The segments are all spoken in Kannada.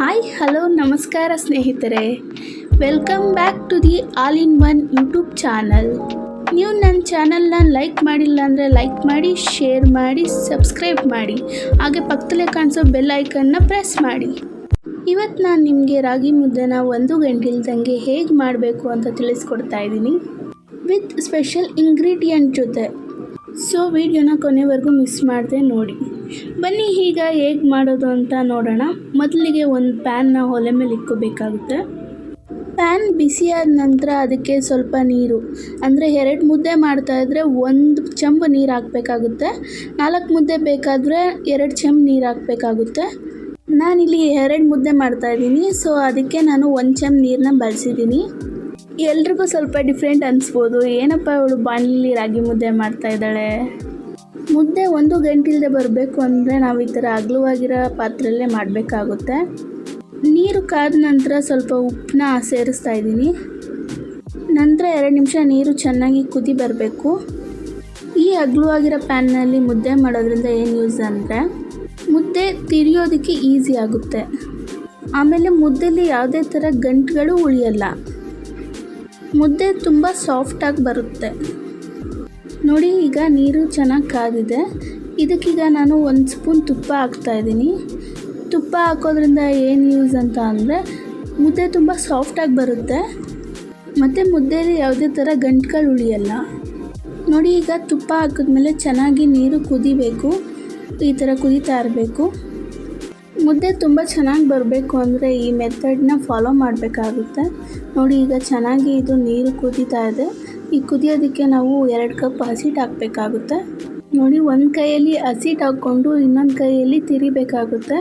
ಹಾಯ್ ಹಲೋ ನಮಸ್ಕಾರ ಸ್ನೇಹಿತರೆ, welcome back to the all in one YouTube channel. ನೀವು ನನ್ನ ಚಾನಲ್ನ ಲೈಕ್ ಮಾಡಿಲ್ಲ ಅಂದರೆ ಲೈಕ್ ಮಾಡಿ, ಶೇರ್ ಮಾಡಿ, ಸಬ್ಸ್ಕ್ರೈಬ್ ಮಾಡಿ, ಹಾಗೆ ಪಕ್ಕದಲ್ಲೇ ಕಾಣಿಸೋ ಬೆಲ್ ಐಕನ್ನ ಪ್ರೆಸ್ ಮಾಡಿ. ಇವತ್ತು ನಾನು ನಿಮಗೆ ರಾಗಿ ಮುದ್ದೆನ 1 ಗಂಟೆ ಇಲ್ದಂಗೆ ಹೇಗೆ ಮಾಡಬೇಕು ಅಂತ ತಿಳಿಸ್ಕೊಡ್ತಾ ಇದ್ದೀನಿ, ವಿತ್ ಸ್ಪೆಷಲ್ ಇಂಗ್ರೀಡಿಯೆಂಟ್ ಜೊತೆ. ಸೊ ವಿಡಿಯೋನ ಕೊನೆವರೆಗೂ ಮಿಸ್ ಮಾಡದೆ ನೋಡಿ. ಬನ್ನಿ ಈಗ ಹೇಗೆ ಮಾಡೋದು ಅಂತ ನೋಡೋಣ. ಮೊದಲಿಗೆ ಒಂದು ಪ್ಯಾನ್ನ ಒಲೆ ಮೇಲೆ ಇಟ್ಕೋಬೇಕಾಗುತ್ತೆ. ಪ್ಯಾನ್ ಬಿಸಿಯಾದ ನಂತರ ಅದಕ್ಕೆ ಸ್ವಲ್ಪ ನೀರು, ಅಂದರೆ 2 ಮುದ್ದೆ ಮಾಡ್ತಾಯಿದ್ರೆ 1 ಚಂಬು ನೀರು ಹಾಕಬೇಕಾಗುತ್ತೆ. 4 ಮುದ್ದೆ ಬೇಕಾದರೆ 2 ಚಂಬು ನೀರು ಹಾಕಬೇಕಾಗುತ್ತೆ. ನಾನಿಲ್ಲಿ 2 ಮುದ್ದೆ ಮಾಡ್ತಾಯಿದ್ದೀನಿ, ಸೊ ಅದಕ್ಕೆ ನಾನು 1 ಚಂಬು ನೀರನ್ನ ಬಳಸಿದ್ದೀನಿ. ಎಲ್ರಿಗೂ ಸ್ವಲ್ಪ ಡಿಫ್ರೆಂಟ್ ಅನಿಸ್ಬೋದು, ಏನಪ್ಪ ಇವಳು ಬಾಣಲಿಲಿ ರಾಗಿ ಮುದ್ದೆ ಮಾಡ್ತಾಯಿದ್ದಾಳೆ. ಮುದ್ದೆ 1 ಗಂಟೆ ಇಲ್ಲದೆ ಬರಬೇಕು ಅಂದರೆ ನಾವು ಈ ಥರ ಅಗಲವಾಗಿರೋ ಪಾತ್ರೆಯಲ್ಲೇ ಮಾಡಬೇಕಾಗುತ್ತೆ. ನೀರು ಕಾದ ನಂತರ ಸ್ವಲ್ಪ ಉಪ್ಪನ್ನ ಸೇರಿಸ್ತಾ ಇದ್ದೀನಿ. ನಂತರ 2 ನಿಮಿಷ ನೀರು ಚೆನ್ನಾಗಿ ಕುದಿ ಬರಬೇಕು. ಈ ಅಗಲವಾಗಿರೋ ಪ್ಯಾನ್ನಲ್ಲಿ ಮುದ್ದೆ ಮಾಡೋದ್ರಿಂದ ಏನು ಯೂಸ್ ಅಂದರೆ ಮುದ್ದೆ ತಿರಿಯೋದಕ್ಕೆ ಈಸಿ ಆಗುತ್ತೆ. ಆಮೇಲೆ ಮುದ್ದೆಲಿ ಯಾವುದೇ ಥರ ಗಂಟುಗಳು ಉಳಿಯಲ್ಲ. ಮುದ್ದೆ ತುಂಬ ಸಾಫ್ಟಾಗಿ ಬರುತ್ತೆ. ನೋಡಿ, ಈಗ ನೀರು ಚೆನ್ನಾಗಿ ಕಾದಿದೆ. ಇದಕ್ಕೀಗ ನಾನು 1 ಸ್ಪೂನ್ ತುಪ್ಪ ಹಾಕ್ತಾಯಿದ್ದೀನಿ. ತುಪ್ಪ ಹಾಕೋದ್ರಿಂದ ಏನು ಯೂಸ್ ಅಂತ ಅಂದರೆ ಮುದ್ದೆ ತುಂಬ ಸಾಫ್ಟಾಗಿ ಬರುತ್ತೆ ಮತ್ತು ಮುದ್ದೆಯಲ್ಲಿ ಯಾವುದೇ ಥರ ಗಂಟುಗಳು ಉಳಿಯಲ್ಲ. ನೋಡಿ, ಈಗ ತುಪ್ಪ ಹಾಕಿದ್ಮೇಲೆ ಚೆನ್ನಾಗಿ ನೀರು ಕುದಿಬೇಕು. ಈ ಥರ ಕುದೀತಾ ಇರಬೇಕು. ಮುದ್ದೆ ತುಂಬ ಚೆನ್ನಾಗಿ ಬರಬೇಕು ಅಂದರೆ ಈ ಮೆಥಡನ್ನ ಫಾಲೋ ಮಾಡಬೇಕಾಗುತ್ತೆ. ನೋಡಿ, ಈಗ ಚೆನ್ನಾಗಿ ಇದು ನೀರು ಕುದೀತಾ ಇದೆ. ಈ ಕುದಿಯೋದಕ್ಕೆ ನಾವು 2 ಕಪ್ ಹಸಿಟ್ಟು ಹಾಕಬೇಕಾಗುತ್ತೆ. ನೋಡಿ, ಒಂದು ಕೈಯಲ್ಲಿ ಹಸಿಟ್ಟು ಹಾಕ್ಕೊಂಡು ಇನ್ನೊಂದು ಕೈಯಲ್ಲಿ ತಿರಿಬೇಕಾಗುತ್ತೆ.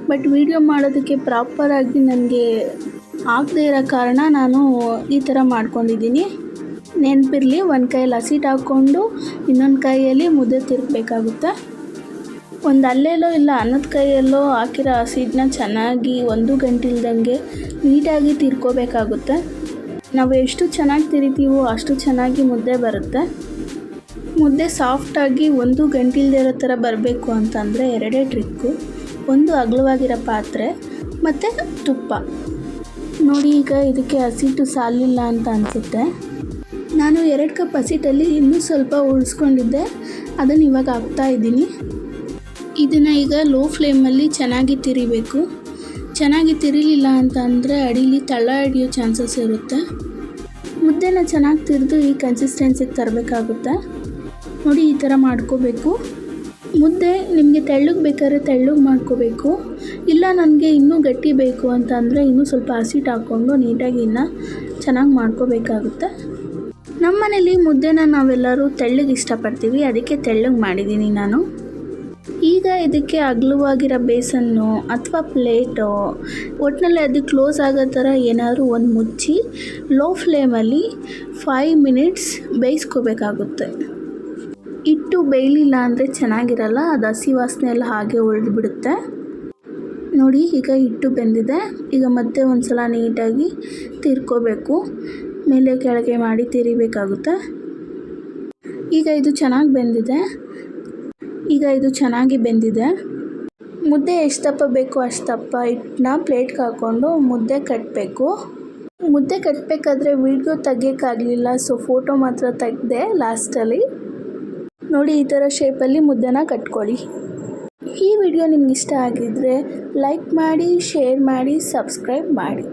ಬಟ್ ವಿಡಿಯೋ ಮಾಡೋದಕ್ಕೆ ಪ್ರಾಪರಾಗಿ ನನಗೆ ಆಗದೇ ಇರೋ ಕಾರಣ ನಾನು ಈ ಥರ ಮಾಡ್ಕೊಂಡಿದ್ದೀನಿ. ನೆನಪಿರಲಿ, ಒಂದು ಕೈಯಲ್ಲಿ ಹಸಿಟ್ಟು ಹಾಕ್ಕೊಂಡು ಇನ್ನೊಂದು ಕೈಯಲ್ಲಿ ಮುದ್ದೆ ತಿರುಗಬೇಕಾಗುತ್ತೆ. ಒಂದು ಅಲ್ಲೆಲ್ಲೋ ಇಲ್ಲ ಅನ್ನದ ಕೈಯಲ್ಲೋ ಹಾಕಿರೋ ಹಸಿಟ್ಟನ್ನ ಚೆನ್ನಾಗಿ 1 ಗಂಟೆ ಇಲ್ದಂಗೆ ನೀಟಾಗಿ ತಿರ್ಕೋಬೇಕಾಗುತ್ತೆ. ನಾವು ಎಷ್ಟು ಚೆನ್ನಾಗಿ ತಿರಿತೀವೋ ಅಷ್ಟು ಚೆನ್ನಾಗಿ ಮುದ್ದೆ ಬರುತ್ತೆ. ಮುದ್ದೆ ಸಾಫ್ಟಾಗಿ 1 ಗಂಟೆ ಇಲ್ಲದೆ ಇರೋ ಥರ ಬರಬೇಕು ಅಂತಂದರೆ 2 ಟ್ರಿಕ್ಕು. ಒಂದು ಅಗಲವಾಗಿರೋ ಪಾತ್ರೆ ಮತ್ತು ತುಪ್ಪ. ನೋಡಿ, ಈಗ ಇದಕ್ಕೆ ಹಸಿಟ್ಟು ಸಾಲಿಲ್ಲ ಅಂತ ಅನಿಸುತ್ತೆ. ನಾನು 2 ಕಪ್ ಹಸಿಟ್ಟಲ್ಲಿ ಇನ್ನೂ ಸ್ವಲ್ಪ ಉಳಿಸ್ಕೊಂಡಿದ್ದೆ, ಅದನ್ನು ಇವಾಗ ಹಾಕ್ತಾಯಿದ್ದೀನಿ. ಇದನ್ನು ಈಗ ಲೋ ಫ್ಲೇಮಲ್ಲಿ ಚೆನ್ನಾಗಿ ತಿರಿಬೇಕು. ಚೆನ್ನಾಗಿ ತಿರಿಲಿಲ್ಲ ಅಂತ ಅಂದರೆ ಅಡಿಲಿ ತಳ ಹಿಡಿಯೋ ಚಾನ್ಸಸ್ ಇರುತ್ತೆ. ಮುದ್ದೆನ ಚೆನ್ನಾಗಿ ತಿರಿದು ಈ ಕನ್ಸಿಸ್ಟೆನ್ಸಿಗೆ ತರಬೇಕಾಗುತ್ತೆ. ನೋಡಿ, ಈ ಥರ ಮಾಡ್ಕೋಬೇಕು. ಮುದ್ದೆ ನಿಮಗೆ ತೆಳ್ಳಗೆ ಬೇಕಾದ್ರೆ ತೆಳ್ಳಗೆ ಮಾಡ್ಕೋಬೇಕು. ಇಲ್ಲ ನನಗೆ ಇನ್ನೂ ಗಟ್ಟಿ ಬೇಕು ಅಂತ ಅಂದರೆ ಇನ್ನೂ ಸ್ವಲ್ಪ ಹಸಿಟ್ಟು ಹಾಕ್ಕೊಂಡು ನೀಟಾಗಿ ಇನ್ನೂ ಚೆನ್ನಾಗಿ ಮಾಡ್ಕೋಬೇಕಾಗುತ್ತೆ. ನಮ್ಮ ಮನೇಲಿ ಮುದ್ದೆನ ನಾವೆಲ್ಲರೂ ತೆಳ್ಳಗೆ ಇಷ್ಟಪಡ್ತೀವಿ, ಅದಕ್ಕೆ ತೆಳ್ಳಗೆ ಮಾಡಿದ್ದೀನಿ ನಾನು. ಈಗ ಇದಕ್ಕೆ ಅಗಲವಾಗಿರೋ ಬೇಸನ್ನು ಅಥವಾ ಪ್ಲೇಟೋ, ಒಟ್ಟಿನಲ್ಲಿ ಅದು ಕ್ಲೋಸ್ ಆಗೋ ಥರ ಏನಾದರೂ ಒಂದು ಮುಚ್ಚಿ ಲೋ ಫ್ಲೇಮಲ್ಲಿ 5 ಮಿನಿಟ್ಸ್ ಬೇಯಿಸ್ಕೋಬೇಕಾಗುತ್ತೆ. ಹಿಟ್ಟು ಬೇಯಲಿಲ್ಲ ಅಂದರೆ ಚೆನ್ನಾಗಿರಲ್ಲ, ಅದು ಹಸಿ ವಾಸನೆ ಎಲ್ಲ ಹಾಗೆ ಉಳಿದ್ಬಿಡುತ್ತೆ. ನೋಡಿ, ಈಗ ಹಿಟ್ಟು ಬೆಂದಿದೆ. ಈಗ ಮತ್ತೆ ಒಂದು ಸಲ ನೀಟಾಗಿ ತಿರ್ಕೋಬೇಕು. ಮೇಲೆ ಕೆಳಗೆ ಮಾಡಿ ತಿರಿಬೇಕಾಗುತ್ತೆ. ಈಗ ಇದು ಚೆನ್ನಾಗಿ ಬೆಂದಿದೆ. ಮುದ್ದೆ ಎಷ್ಟು ದಪ್ಪ ಬೇಕೋ ಅಷ್ಟು ದಪ್ಪ ಹಿಟ್ಟನ್ನ ಪ್ಲೇಟ್ಗೆ ಹಾಕ್ಕೊಂಡು ಮುದ್ದೆ ಕಟ್ಟಬೇಕು. ಮುದ್ದೆ ಕಟ್ಟಬೇಕಾದ್ರೆ ವಿಡಿಯೋ ತೆಗಿಯೋಕ್ಕಾಗಲಿಲ್ಲ, ಸೊ ಫೋಟೋ ಮಾತ್ರ ತೆಗೆದೆ ಲಾಸ್ಟಲ್ಲಿ. ನೋಡಿ, ಈ ಥರ ಶೇಪಲ್ಲಿ ಮುದ್ದೆನ ಕಟ್ಕೊಳ್ಳಿ. ಈ ವಿಡಿಯೋ ನಿಮ್ಗೆ ಇಷ್ಟ ಆಗಿದ್ದರೆ ಲೈಕ್ ಮಾಡಿ, ಶೇರ್ ಮಾಡಿ, ಸಬ್ಸ್ಕ್ರೈಬ್ ಮಾಡಿ.